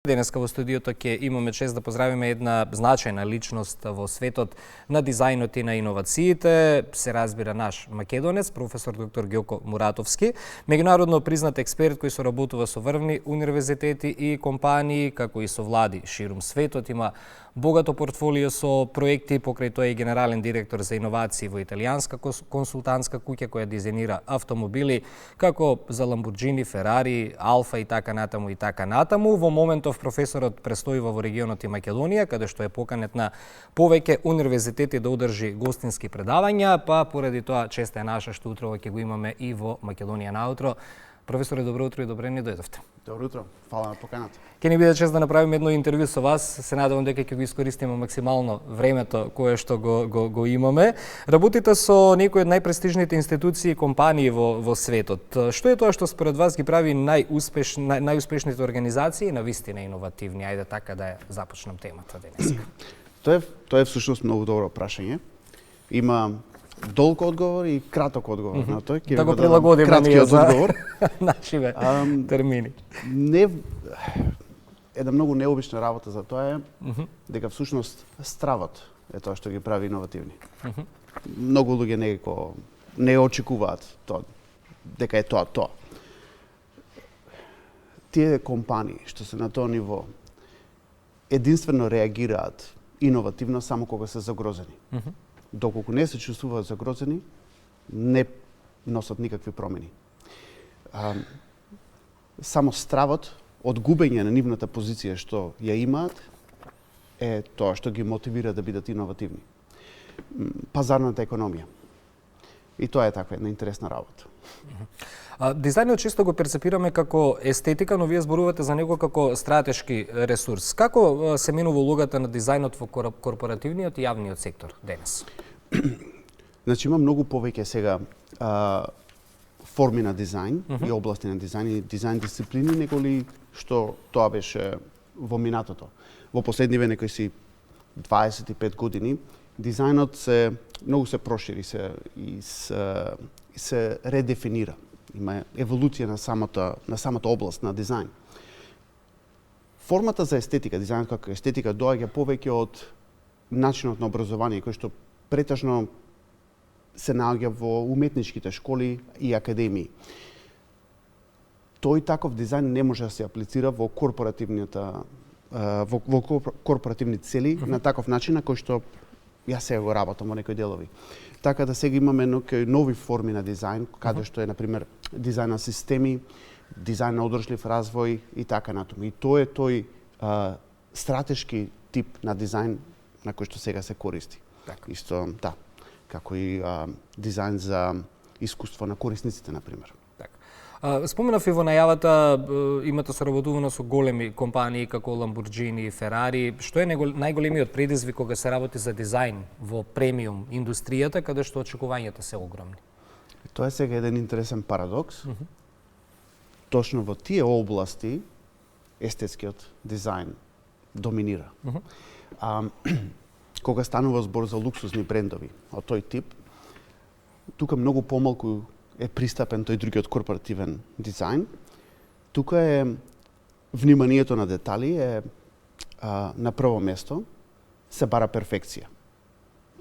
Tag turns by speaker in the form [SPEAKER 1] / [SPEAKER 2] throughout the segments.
[SPEAKER 1] Денеска во студиото ќе имаме чест да поздравиме една значајна личност во светот на дизајнот и на иновациите, се разбира наш македонец, професор доктор Ѓоко Муратовски, меѓународно признат експерт кој соработува со врвни универзитети и компании, како и со влади ширум светот, има богато портфолио со проекти, покрај тоа и генерален директор за иновации во италијанска консултантска куќа која дизајнира автомобили како за Lamborghini, Ferrari, Alfa и така натаму и така натаму. Во моментов професорот престојува во регионот и Македонија, каде што е поканет на повеќе универзитети да одржи гостински предавања, па поради тоа честа е наша што утрово ќе го имаме и во Македонија наутро. Професоре, добро утро и добре ни дојдовте.
[SPEAKER 2] Добро утро, фала на поканата.
[SPEAKER 1] Ќе ни биде чест да направиме едно интервју со вас. Се надевам дека ќе го искористиме максимално времето кое што го имаме. Работите со некои од најпрестижните институции и компании во светот. Што е тоа што според вас ги прави најуспешните организации и навистина иновативни? Ајде така да ја започнем темата денеска.
[SPEAKER 2] Тоа е всушност многу добро прашање. Има долг одговор и краток одговор на тој.
[SPEAKER 1] Да го прилагодиме ние за
[SPEAKER 2] одговор.
[SPEAKER 1] нашиве термини.
[SPEAKER 2] Една многу необична работа за тоа е дека всушност стравот е тоа што ги прави иновативни. Многу луѓе не очекуваат тоа, дека е тоа. Тие компании што се на тоа ниво единствено реагираат иновативно само кога се загрозени. Доколку не се чувствуваат загрозени, не носат никакви промени. Само стравот од губење на нивната позиција што ја имаат е тоа што ги мотивира да бидат иновативни. Пазарната економија. И тоа е таква една интересна работа.
[SPEAKER 1] Дизајнот често го перцепираме како естетика, но вие зборувате за него како стратешки ресурс. Како се менува улогата на дизајнот во корпоративниот и јавниот сектор денес?
[SPEAKER 2] Значи има многу повеќе сега форми на дизајн и области на дизајн и дизајн дисциплини неголи што тоа беше во минатото. Во последниве некои си 25 години дизајнот многу се прошири и се редефинира. Има еволуција на самата област на дизајн. Формата за естетика, дизајнот како естетика доаѓа повеќе од начинот на образование кој што претежно се наоѓа во уметничките школи и академии. Тој таков дизајн не може да се аплицира во корпоративни цели на таков начин на кој што јас сега го работам во некои делови. Така да сега имаме нови форми на дизајн, каде што е, например, дизајн на системи, дизајн на одржлив развој и така натаму. И тоа е тој стратешки тип на дизајн на кој што сега се користи. Исто, како и дизајн за искуство на корисниците, например.
[SPEAKER 1] Споменав и во најавата, имате соработувано со големи компании како Lamborghini и Ferrari. Што е најголемиот предизвик кога се работи за дизајн во премиум индустријата, каде што очекувањата се огромни?
[SPEAKER 2] Тоа е сега еден интересен парадокс. Точно во тие области естетскиот дизајн доминира. Кога станува збор за луксузни брендови од тој тип, тука многу помалку е пристапен тој другиот корпоративен дизајн. Тука е вниманието на детали е на прво место, се бара перфекција.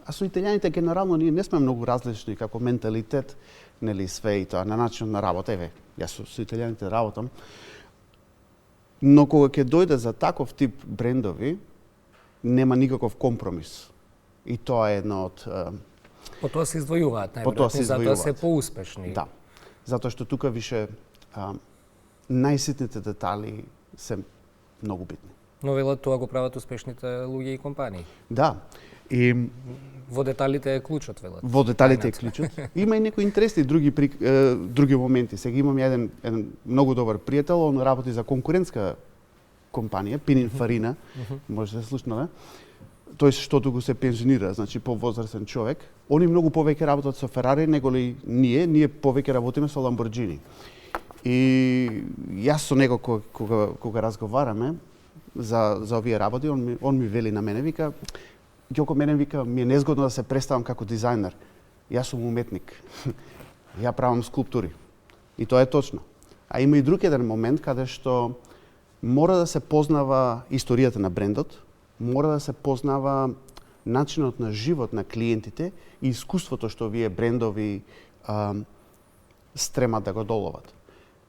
[SPEAKER 2] А со италијаните генерално ние не сме многу различни како менталитет, нели све и тоа на начинот на работа. Јас со италијаните работам. Но кога ќе дојде за таков тип брендови, нема никаков компромис. И тоа е едно од
[SPEAKER 1] По тоа се издвојуваат најверојатно, затоа се поуспешни.
[SPEAKER 2] Да. Затоа што тука више најситните детали се многу битни.
[SPEAKER 1] Но велат тоа го прават успешните луѓе и компании.
[SPEAKER 2] Да. И
[SPEAKER 1] во деталите е клучот, велат.
[SPEAKER 2] Во деталите е клучот. Има и некои интересни други моменти. Сега имам еден многу добар пријател, он работи за конкурентска компанија, Pininfarina, може да се слушнала. Тој што туку се пензионира, значи повозрастен човек. Они многу повеќе работат со Ferrari неголи ние повеќе работиме со Lamborghini. И јас со него кога разговараме за овие работи, он ми вели на мене, вика, Ѓоко, ми е незгодно да се представам како дизајнер. Јас сум уметник. Ја правам скулптури. И тоа е точно. А има и друг еден момент каде што мора да се познава историјата на брендот, мора да се познава начинот на живот на клиентите и искуството што вие брендови стремат да го доловат.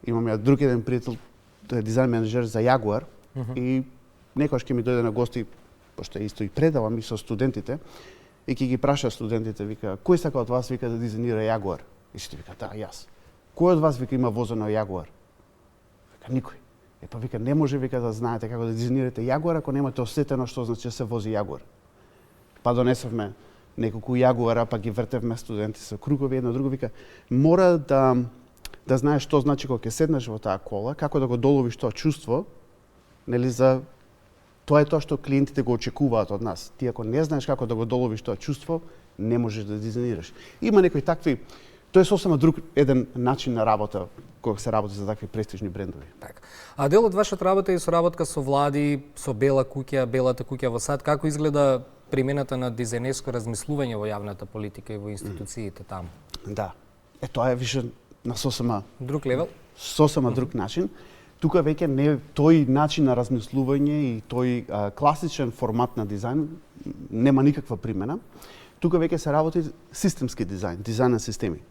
[SPEAKER 2] Имам ја друг еден пријател, тој е дизајн менеджер за Jaguar и некојаш ќе ми дојде на гости, пошто исто и предавам и со студентите, и ќе ги праша студентите, вика, кој сака од вас, вика, да дизајнира Jaguar? И сите вика, да, јас. Кој од вас, вика, има возено Jaguar? Вика, никој. Па вика, не може, вика, да знаете како да дизајнирате Jaguar ако немате осетено што значи да се вози Jaguar. Па донесовме неколку Jaguara, па ги вртевме студенти со кругови, едно друго, вика, мора да знаеш што значи кога ќе седнеш во таа кола, како да го доловиш тоа чувство, нели, за тоа е тоа што клиентите го очекуваат од нас. Ти ако не знаеш како да го доловиш тоа чувство, не можеш да дизајнираш. Има некои такви, тоа е сосема друг еден начин на работа кога се работи за такви престижни брендови.
[SPEAKER 1] Така. А дел од вашата работа е соработка со влади, со Белата куќа во САД, како изгледа примената на дизајнерско размислување во јавната политика и во институциите таму?
[SPEAKER 2] Да. Тоа е више на сосема
[SPEAKER 1] друг левел,
[SPEAKER 2] сосема друг начин. Тука веќе не тој начин на размислување и тој класичен формат на дизајн нема никаква примена. Тука веќе се работи системски дизајн на системи.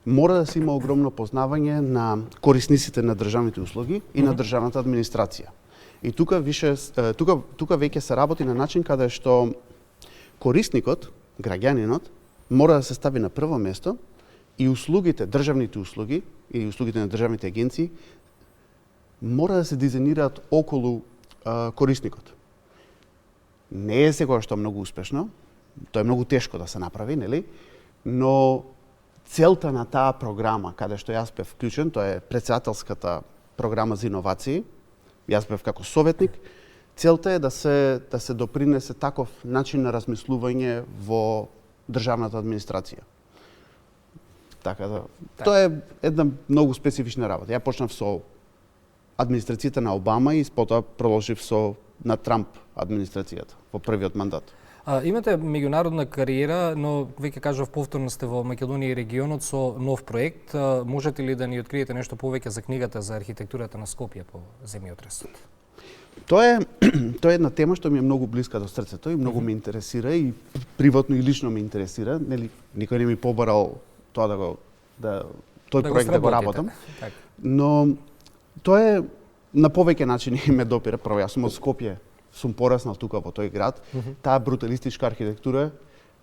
[SPEAKER 2] Мора да се има огромно познавање на корисниците на државните услуги и на државната администрација. И тука веќе се работи на начин каде што корисникот, граѓанинот, мора да се стави на прво место и услугите, државните услуги и услугите на државните агенции мора да се дизајнираат околу корисникот. Не е секогаш тоа многу успешно, тоа е многу тешко да се направи, нели? Но целта на таа програма, каде што јас бев вклучен, тоа е председателската програма за иновации, јас бев како советник, целта е да се допринесе таков начин на размислување во државната администрација. Така да, тоа е една многу специфична работа. Ја почнав со администрацијата на Обама и потоа продолжив на Трамп администрацијата во првиот мандат.
[SPEAKER 1] Имате меѓународна кариера, но веќе кажав повторно сте во Македонија и регионот со нов проект. Можете ли да ни откриете нешто повеќе за книгата за архитектурата на Скопје по земјотресот?
[SPEAKER 2] Тоа е една тема што ми е многу блиска до срцето и многу ме интересира и приватно и лично ме интересира. Нели никој не ми побарал тоа тој проект да го работам. Но тоа е на повеќе начини ме допира. Прво, јас сум од Скопје, сум пораснал тука во тој град. Таа бруталистичка архитектура,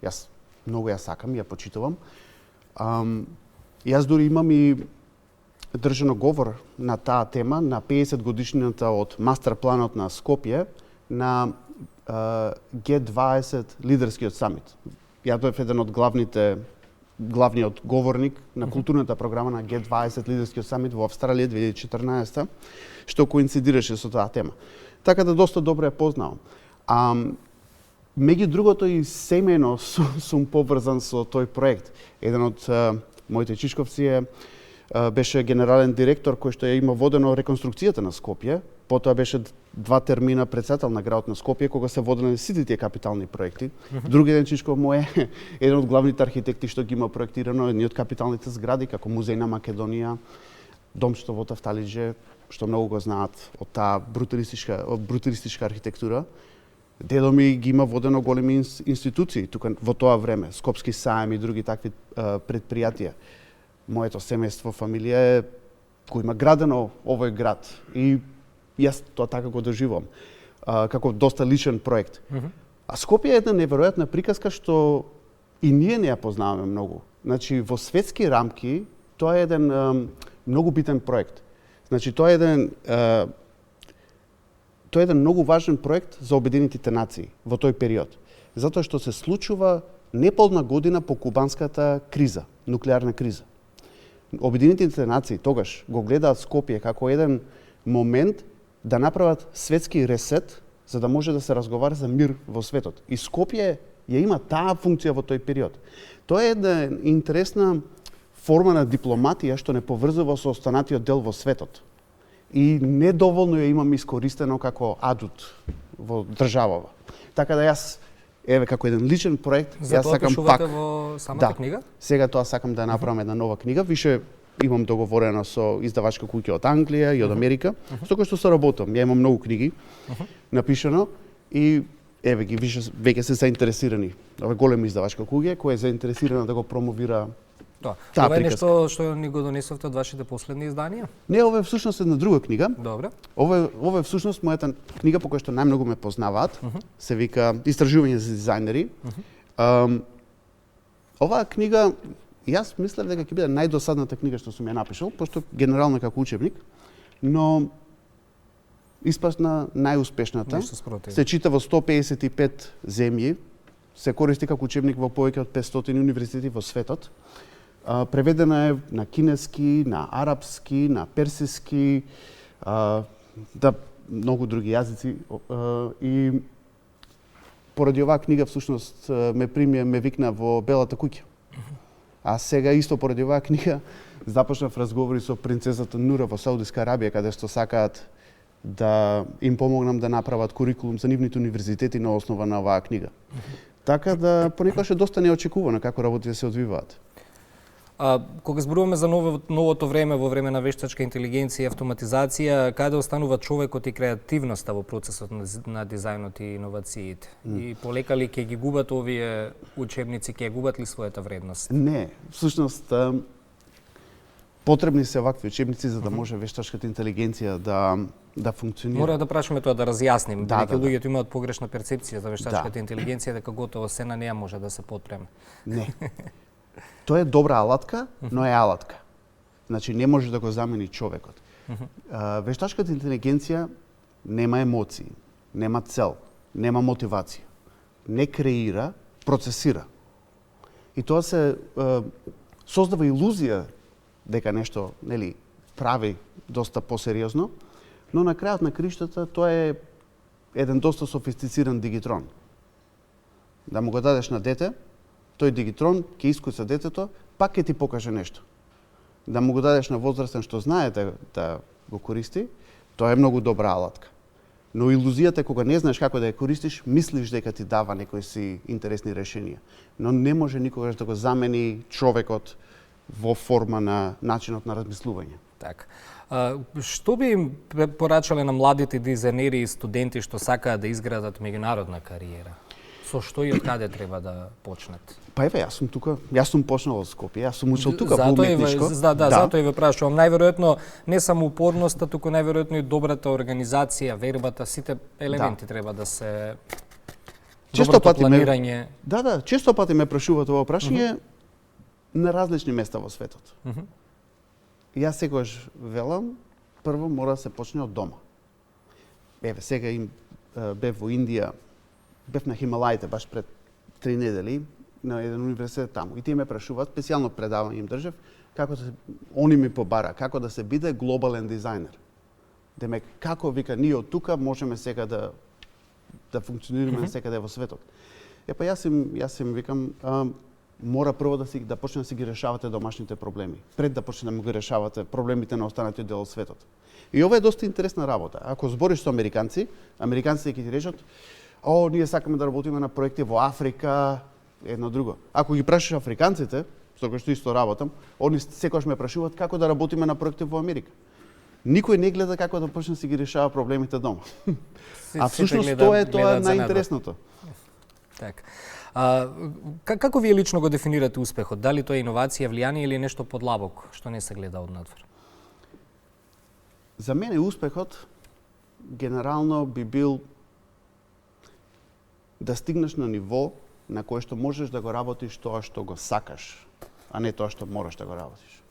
[SPEAKER 2] јас многу ја сакам, ја почитувам. Јас дури имам и држано говор на таа тема на 50 годишнината од мастер планот на Скопје на G20 лидерскиот самит. Ја бев еден од главниот говорник на културната програма на G20 лидерскиот самит во Австралија 2014, што коинцидираше со таа тема. Така да доста добро ја познавам. Меѓу другото и семејно сум поврзан со тој проект. Еден од моите чичковци беше генерален директор кој што ја има водено реконструкцијата на Скопје, потоа беше 2 термина председател на градот на Скопје кога се водени сите тие капитални проекти. Друг еден чичков мој е еден од главните архитекти што ги има проектирано едни од капиталните згради како Музеј на Македонија, Дом што во Тафталиџе, што многу го знаат од таа бруталистичка архитектура. Дедо ми ги има водено големи институции тука во тоа време, Скопски саем и други такви предпријатија. Моето семејство, фамилија го има градено овој град и јас тоа така го доживувам како доста личен проект. А Скопје е една неверојатна приказка што и ние не ја познаваме многу. Значи во светски рамки тоа е еден многу битен проект. Значи тоа е еден многу важен проект за Обединетите нации во тој период, затоа што се случува неполна година по кубанската криза, нуклеарна криза. Обединетите нации тогаш го гледаат Скопје како еден момент да направат светски ресет за да може да се разговара за мир во светот. И Скопје ја има таа функција во тој период. Тоа е една интересна форма на дипломатија што не поврзува со останатиот дел во светот. И недоволно ја имам искористено како адут во државава. Така да јас, како еден личен проект,
[SPEAKER 1] јас сакам
[SPEAKER 2] пак
[SPEAKER 1] во самата книга?
[SPEAKER 2] Сега тоа сакам да направам една нова книга, више имам договорено со издавачка куќа од Англија и од Америка, со кој што соработам. Ја имам многу книги напишано и еве ги веќе се заинтересирани. Ова е голема издавачка куќа која е заинтересирана да го промовира.
[SPEAKER 1] Тоа
[SPEAKER 2] Таа
[SPEAKER 1] е
[SPEAKER 2] приказка.
[SPEAKER 1] нешто што ни го донесовте од вашите последни изданија?
[SPEAKER 2] Не, ова е всушност една друга книга.
[SPEAKER 1] Добре.
[SPEAKER 2] Ова е всушност мојата книга по која што најмногу ме познаваат. Се вика Истражување за дизајнери. Оваа книга, јас мислев дека ќе биде најдосадната книга што сум ја напишал, пошто генерално како учебник, но испасна најуспешната.
[SPEAKER 1] Нешто спротив.
[SPEAKER 2] Се чита во 155 земји, се користи како учебник во повеќе од 500 универзитети во светот. Преведена е на кинески, на арапски, на персиски, да многу други јазици и поради оваа книга всушност ме викна во Белата куќа. А сега исто поради оваа книга започнав разговори со принцесата Нура во Саудиска Арабија, каде што сакаат да им помогнам да направат курикулум за нивните универзитети на основа на оваа книга. Така да понекогаш е доста неочекувано како работите се одвиваат.
[SPEAKER 1] Кога зборуваме за новото време, во време на вештачка интелигенција и автоматизација, каде останува човекот и креативноста во процесот на дизајнот и иновациите? И полека ли ќе ги губат овие учебници, ќе губат ли својата вредност?
[SPEAKER 2] Не, всушност потребни се вакви учебници за да може вештачката интелигенција да функционира.
[SPEAKER 1] Мора да прашаме тоа да разјасним,
[SPEAKER 2] Да.
[SPEAKER 1] луѓето имаат погрешна перцепција за вештачката интелигенција, дека готово се на неа може да се потпреме.
[SPEAKER 2] Не. Тоа е добра алатка, но е алатка. Значи не може да го замени човекот. Вештачката интелигенција нема емоции, нема цел, нема мотивација. Не креира, процесира. И тоа се создава илузија дека нешто, нели, прави доста посериозно, но на крајот на криштата тоа е еден доста софистициран дигитрон. Да му го дадеш на дете, тој дигитрон ќе искуца детето, пак ќе ти покаже нешто. Да му го дадеш на возрастен што знае да го користи, тоа е многу добра алатка. Но илузијата е кога не знаеш како да ја користиш, мислиш дека ти дава некои си интересни решенија. Но не може никогаш да го замени човекот во форма на начинот на размислување.
[SPEAKER 1] Така. Што би им порачале на младите дизајнери и студенти што сакаат да изградат меѓународна кариера? Со што и од каде треба да почнат?
[SPEAKER 2] Па еве, јас сум тука, јас сум почнал од Скопје, јас сум учел тука во уметничко.
[SPEAKER 1] Затоа и ве прашувам. Најверојатно не само упорноста, туку најверојатно и добрата организација, вербата, сите елементи треба да се доброто планирање.
[SPEAKER 2] Да, често пати ме прашуваат ова прашање на различни места во светот. Јас секогаш велам, прво мора да се почне од дома. Еве, сега бев во Индија, бев на Хималаите баш пред 3 недели на еден универзитет таму. И тие ме прашуваат, специјално предавање им држев, они ми побара, како да се биде глобален дизајнер. Демек, како вика, ние од тука можеме сега да функционираме секаде во светот. Епа јас им викам, мора прво да почне да си ги решавате домашните проблеми, пред да почне да ги решавате проблемите на останатиот дел од светот. И ова е доста интересна работа. Ако збориш со американците ќе ти речат, ние сакаме да работиме на проекти во Африка, едно друго. Ако ги прашаш африканците, со кои што исто работам, они секогаш ме прашуваат како да работиме на проекти во Америка. Никој не гледа како да почне да си ги решава проблемите дома. А всушност тоа е најинтересното.
[SPEAKER 1] Така. Како вие лично го дефинирате успехот? Дали тоа е иновација, влијание или нешто подлабоко што не се гледа од надвор?
[SPEAKER 2] За мене успехот генерално би бил да стигнеш на ниво на кое што можеш да го работиш тоа што го сакаш, а не тоа што мораш да го работиш.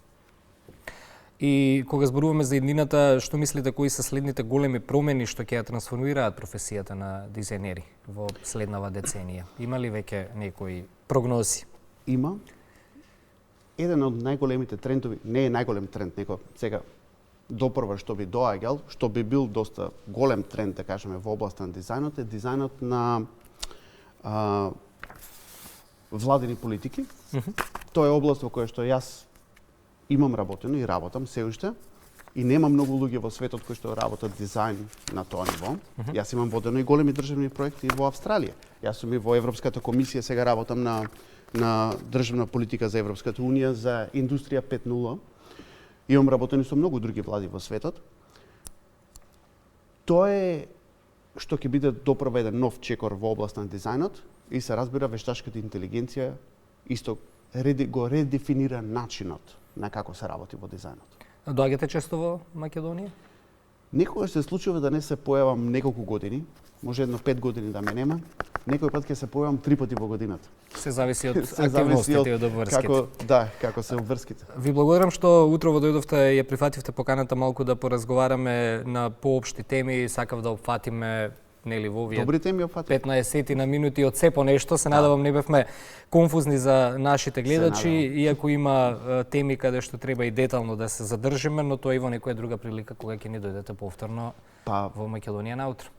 [SPEAKER 1] И кога зборуваме за иднината, што мислите кои се следните големи промени што ќе ја трансформираат професијата на дизајнери во следнава деценија? Има ли веќе некои прогнози?
[SPEAKER 2] Има. Еден од најголемите трендови, не е најголем тренд, него сега допрва што би доаѓал, што би бил доста голем тренд, да кажеме, во областа на дизајнот, е дизајнот на владени политики. Тоа е област во која што јас имам работено и работам се уште, и нема многу луѓе во светот кои што работат дизајн на тоа ниво. Јас имам водено и големи државни проекти во Австралија. Јас сум и во Европската комисија, сега работам на државна политика за Европската унија за индустрија 5.0. Имам работени со многу други влади во светот. Тоа е што ќе биде допроведен нов чекор во област на дизајнот и се разбира вештачката интелигенција исто го редефинира начинот на како се работи во дизајнот.
[SPEAKER 1] Доаѓате често во Македонија?
[SPEAKER 2] Некогаш се случува да не се појавам неколку години, може едно 5 години да ме нема, некој пат ќе се појавам 3 пати во годината.
[SPEAKER 1] Се зависи од
[SPEAKER 2] Се зависи
[SPEAKER 1] активностите и од обврските.
[SPEAKER 2] Како се обврските.
[SPEAKER 1] Ви благодарам што утрово дојдовте и ја прифативте поканата малку да поразговараме на поопшти теми, сакав да опфатиме нели во овие
[SPEAKER 2] Добри теми опфатив.
[SPEAKER 1] 15 на минути од се по нешто. Се надевам не бевме конфузни за нашите гледачи, иако има теми каде што треба и детално да се задржиме, но тоа и во некоја друга прилика кога ќе ни дојдете повторно во Македонија наутро.